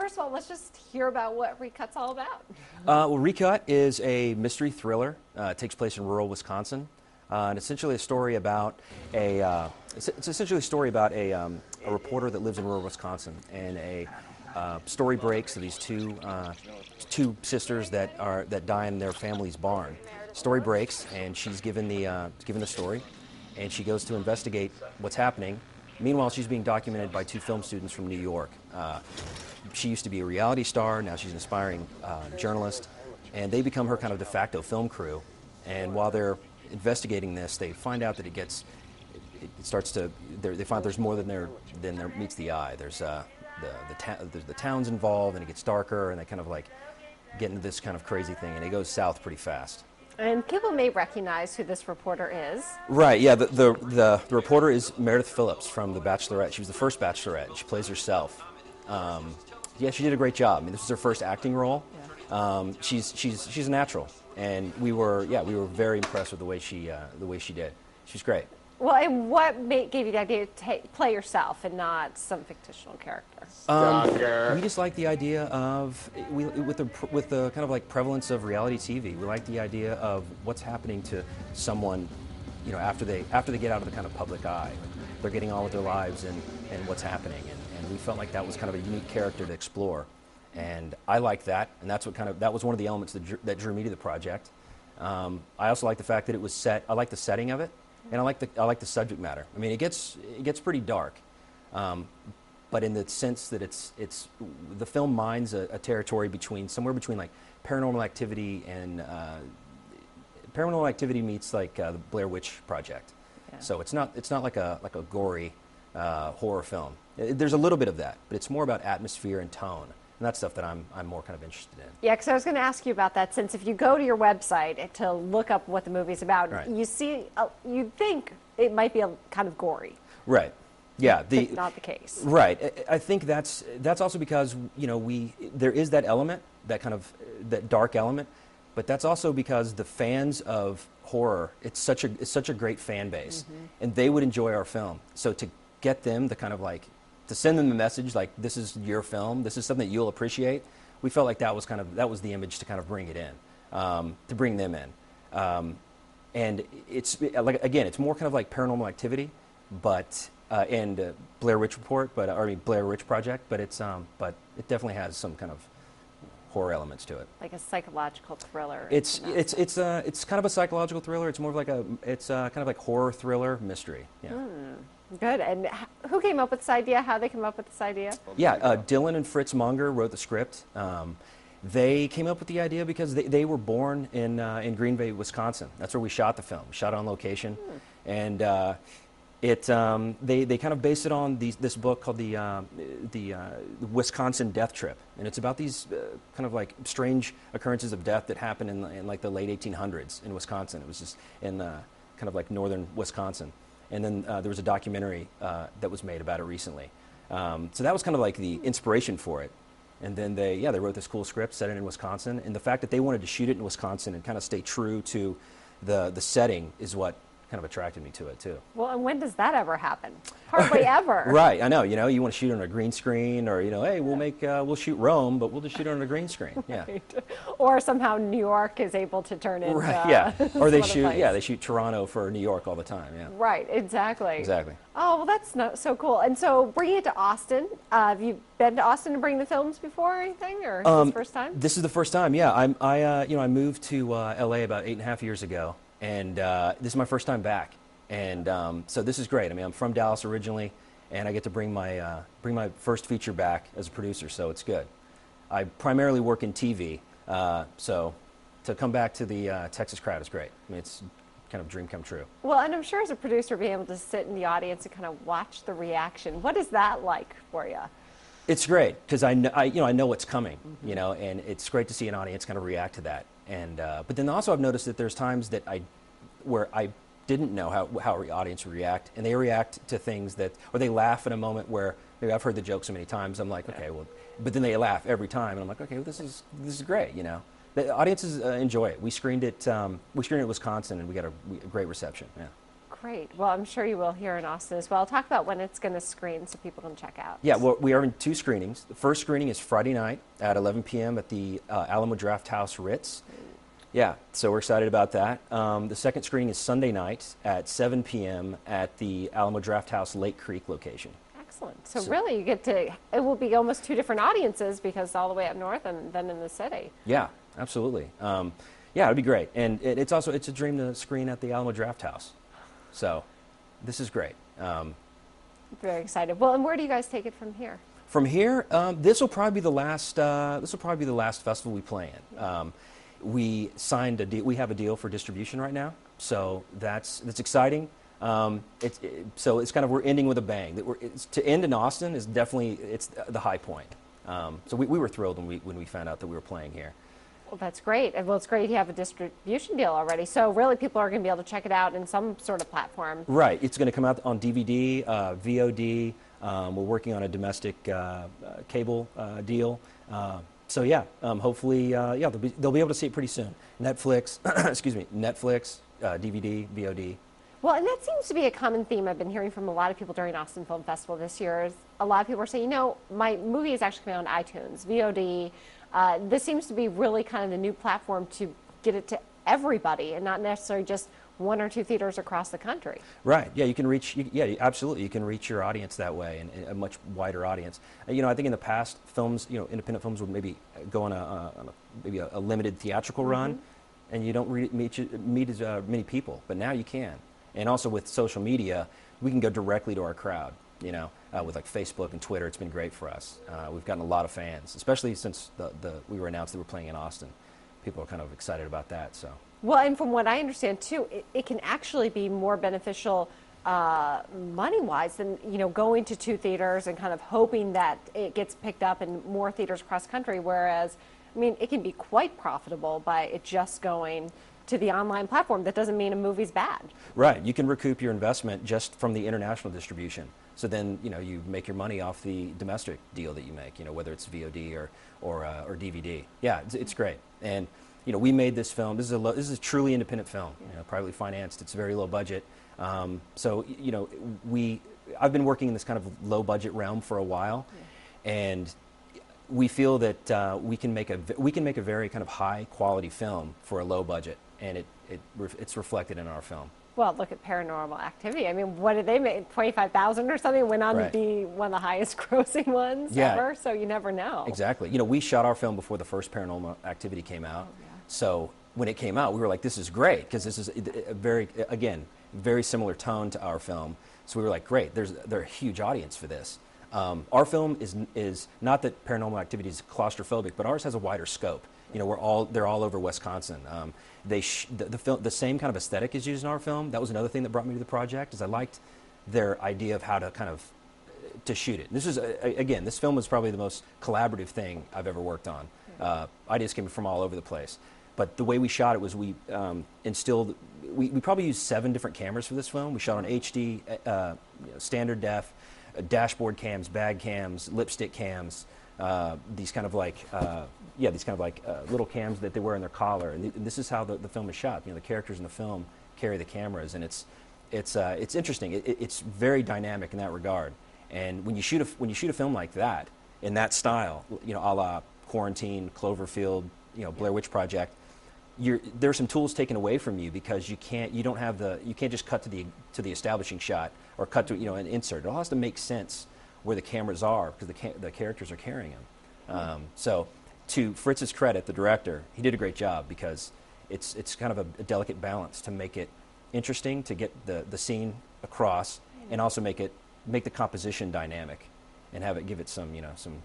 first of all, let's just hear about what Recut's all about. Well, Recut is a mystery thriller. It takes place in rural Wisconsin, and essentially a story about it's essentially a story about a reporter that lives in rural Wisconsin, and a story breaks to these two sisters that die in their family's barn. Story breaks, and she's given the story, and she goes to investigate what's happening. Meanwhile, she's being documented by two film students from New York. She used to be a reality star. Now she's an aspiring journalist, and they become her kind of de facto film crew. And while they're investigating this, they find out that they find there's more than there meets the eye. There's the town's involved, and it gets darker, and they kind of like get into this kind of crazy thing, and it goes south pretty fast. And people may recognize who this reporter is. Right, yeah, the reporter is Meredith Phillips from The Bachelorette. She was the first Bachelorette. She plays herself. Yeah, she did a great job. I mean, this was her first acting role. Yeah. She's a natural, and we were very impressed with the way she did. She's great. Well, and what gave you the idea to play yourself and not some fictional character? We just like the idea of with the kind of like prevalence of reality TV. We like the idea of what's happening to someone, after they get out of the kind of public eye. They're getting on with their lives and what's happening, and we felt like that was kind of a unique character to explore, and I like that, and that was one of the elements that drew me to the project. I also like the fact that it was set. I like the setting of it. And I like the subject matter. I mean, it gets pretty dark, but in the sense that it's the film mines a territory somewhere between like Paranormal Activity and Paranormal Activity meets like the Blair Witch Project. Yeah. So it's not like a gory horror film. There's a little bit of that, but it's more about atmosphere and tone. And that's stuff that I'm more kind of interested in. Yeah, because I was going to ask you about that, since if you go to your website to look up what the movie's about, right, you see, you'd think it might be a kind of gory. Right. Yeah. But not the case. Right. I think that's also because there is that element, that dark element, but that's also because the fans of horror, it's such a great fan base, and they would enjoy our film. So to get them to kind of like, to send them the message like, this is your film, this is something that you'll appreciate, we felt like that was the image to kind of bring it in, to bring them in. And it's like, again, it's more kind of like Paranormal Activity, but and Blair Witch Blair Witch Project, but it definitely has some kind of horror elements to it. Like a psychological thriller. It's kind of a psychological thriller. It's more of like kind of like horror thriller mystery. Yeah. Good. And who came up with this idea? How they came up with this idea? Yeah, Dylan and Fritz Munger wrote the script. They came up with the idea because they were born in Green Bay, Wisconsin. That's where we shot the film. We shot on location, and they kind of based it on this book called the Wisconsin Death Trip, and it's about these kind of like strange occurrences of death that happened in like the late 1800s in Wisconsin. It was just in kind of like northern Wisconsin. And then there was a documentary that was made about it recently. So that was kind of like the inspiration for it. And then they wrote this cool script, set it in Wisconsin. And the fact that they wanted to shoot it in Wisconsin and kind of stay true to the setting is what kind of attracted me to it too. Well, and when does that ever happen? Hardly ever. Right, I know. You want to shoot on a green screen, or hey, we'll shoot Rome, but we'll just shoot it on a green screen. Yeah. Right. Or somehow New York is able to turn into right. Yeah. Or they shoot Toronto for New York all the time. Yeah. Right. Exactly. Exactly. Oh, well, that's so cool. And so, bringing it to Austin, have you been to Austin to bring the films before or anything, or is this the first time? This is the first time. Yeah. I moved to LA about 8.5 years ago. And this is my first time back, and so this is great. I mean, I'm from Dallas originally, and I get to bring my first feature back as a producer, so it's good. I primarily work in TV, so to come back to the Texas crowd is great. I mean, it's kind of a dream come true. And I'm sure as a producer, being able to sit in the audience and kind of watch the reaction, what is that like for you? It's great because I know what's coming, and it's great to see an audience kind of react to that. And but then also I've noticed that there's times that where I didn't know how our audience would react, and they react to things or they laugh in a moment where maybe I've heard the joke so many times. I'm like, okay, well, but then they laugh every time, and I'm like, okay, well, this is great, The audiences enjoy it. We screened it in Wisconsin, and we got a great reception. Yeah. Great. Well, I'm sure you will here in Austin as well. Talk about when it's going to screen so people can check out. Yeah, well, we are in 2 screenings. The first screening is Friday night at 11 p.m. at the Alamo Drafthouse Ritz. Yeah, so we're excited about that. The second screening is Sunday night at 7 p.m. at the Alamo Drafthouse Lake Creek location. Excellent. So really you get to, it will be almost 2 different audiences because all the way up north and then in the city. Yeah, absolutely. Yeah, it'd be great. And it's a dream to screen at the Alamo Drafthouse. So this is great. Very excited. Well, and where do you guys take it from here? From here, this will probably be the last festival we play in. We signed a deal. We have a deal for distribution right now, so that's exciting. So it's kind of, we're ending with a bang. To end in Austin is definitely the high point. So we were thrilled when we found out that we were playing here. Well, that's great. Well, it's great you have a distribution deal already. So really, people are going to be able to check it out in some sort of platform. Right. It's going to come out on DVD, VOD. We're working on a domestic cable deal. So yeah, hopefully, yeah, they'll be able to see it pretty soon. Netflix, excuse me, Netflix, DVD, VOD. Well, and that seems to be a common theme I've been hearing from a lot of people during Austin Film Festival this year. Is a lot of people are saying, you know, my movie is actually coming out on iTunes, VOD. This seems to be really kind of the new platform to get it to everybody and not necessarily just 1 or 2 theaters across the country. Right. Yeah, you can reach. Yeah, absolutely. You can reach your audience that way, and a much wider audience. You know, I think in the past, films, you know, independent films would maybe go on maybe a limited theatrical run, and you don't meet as many people. But now you can, and also with social media, we can go directly to our crowd. You know, with like Facebook and Twitter, it's been great for us. We've gotten a lot of fans, especially since we were announced that we're playing in Austin. People are kind of excited about that. So. Well, and from what I understand too, it can actually be more beneficial money-wise than, you know, going to 2 theaters and kind of hoping that it gets picked up in more theaters across the country. Whereas, I mean, it can be quite profitable by it just going to the online platform. That doesn't mean a movie's bad. Right. You can recoup your investment just from the international distribution. So then, you know, you make your money off the domestic deal that you make. You know, whether it's VOD or DVD. Yeah, it's great. And you know, we made this film. This is a truly independent film. You know, privately financed. It's very low budget. So you know, I've been working in this kind of low budget realm for a while, and we feel that we can make a very kind of high quality film for a low budget, and it's reflected in our film. Well, look at Paranormal Activity. I mean, what did they make? 25,000 or something? Went on to be one of the highest grossing ones ever. So you never know. Exactly. You know, we shot our film before the first Paranormal Activity came out. Oh, yeah. So when it came out, we were like, this is great, because this is a very similar tone to our film. So we were like, great, there's a huge audience for this. Our film is not that Paranormal Activity is claustrophobic, but ours has a wider scope. You know, they're all over Wisconsin. The same kind of aesthetic is used in our film. That was another thing that brought me to the project, is I liked their idea of how to kind of to shoot it. This is again, this film was probably the most collaborative thing I've ever worked on. Ideas came from all over the place, but the way we shot it was we probably used 7 different cameras for this film. We shot on HD, standard def, dashboard cams, bag cams, lipstick cams, these kind of like little cams that they wear in their collar. And this is how the film is shot. You know, the characters in the film carry the cameras, and it's interesting. It's very dynamic in that regard. And when you shoot a film like that, in that style, you know, a la Quarantine, Cloverfield, you know, Blair Witch Project, there's some tools taken away from you, because you can't just cut to the establishing shot or cut to, you know, an insert. It all has to make sense where the cameras are, because the characters are carrying them. So to Fritz's credit, the director, he did a great job, because it's kind of a delicate balance to make it interesting, to get the scene across, and also make the composition dynamic, and give it some, you know, some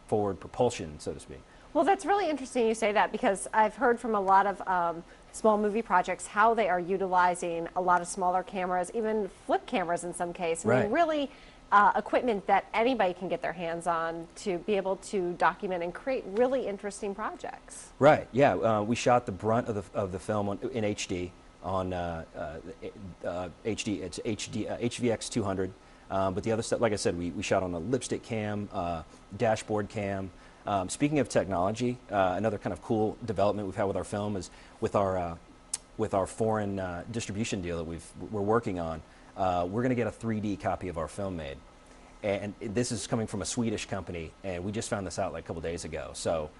forward propulsion, so to speak. Well, that's really interesting you say that, because I've heard from a lot of small movie projects how they are utilizing a lot of smaller cameras, even flip cameras in some cases. I mean, really equipment that anybody can get their hands on to be able to document and create really interesting projects. Right. Yeah. We shot the brunt of the film in HD on HD. It's HVX 200. But the other stuff, like I said, we shot on a lipstick cam, dashboard cam. Speaking of technology, another kind of cool development we've had with our film is with our with our foreign distribution deal that we're working on, we're going to get a 3D copy of our film made. And this is coming from a Swedish company, and we just found this out like a couple days ago. So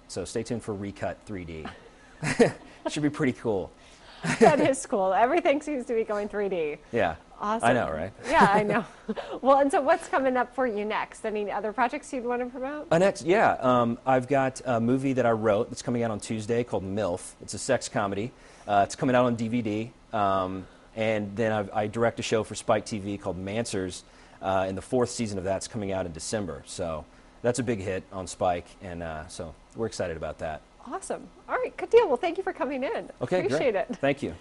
stay tuned for Recut 3D. Should be pretty cool. That is cool. Everything seems to be going 3D. Yeah. Awesome. I know, right? Yeah, I know. Well, and so what's coming up for you next? Any other projects you'd want to promote? I've got a movie that I wrote that's coming out on Tuesday called MILF. It's a sex comedy. It's coming out on DVD. And then I direct a show for Spike TV called Mansers, and the 4th season of that's coming out in December. So that's a big hit on Spike, and so we're excited about that. Awesome. All right, good deal. Well, thank you for coming in. Okay, Appreciate great. it. Thank you.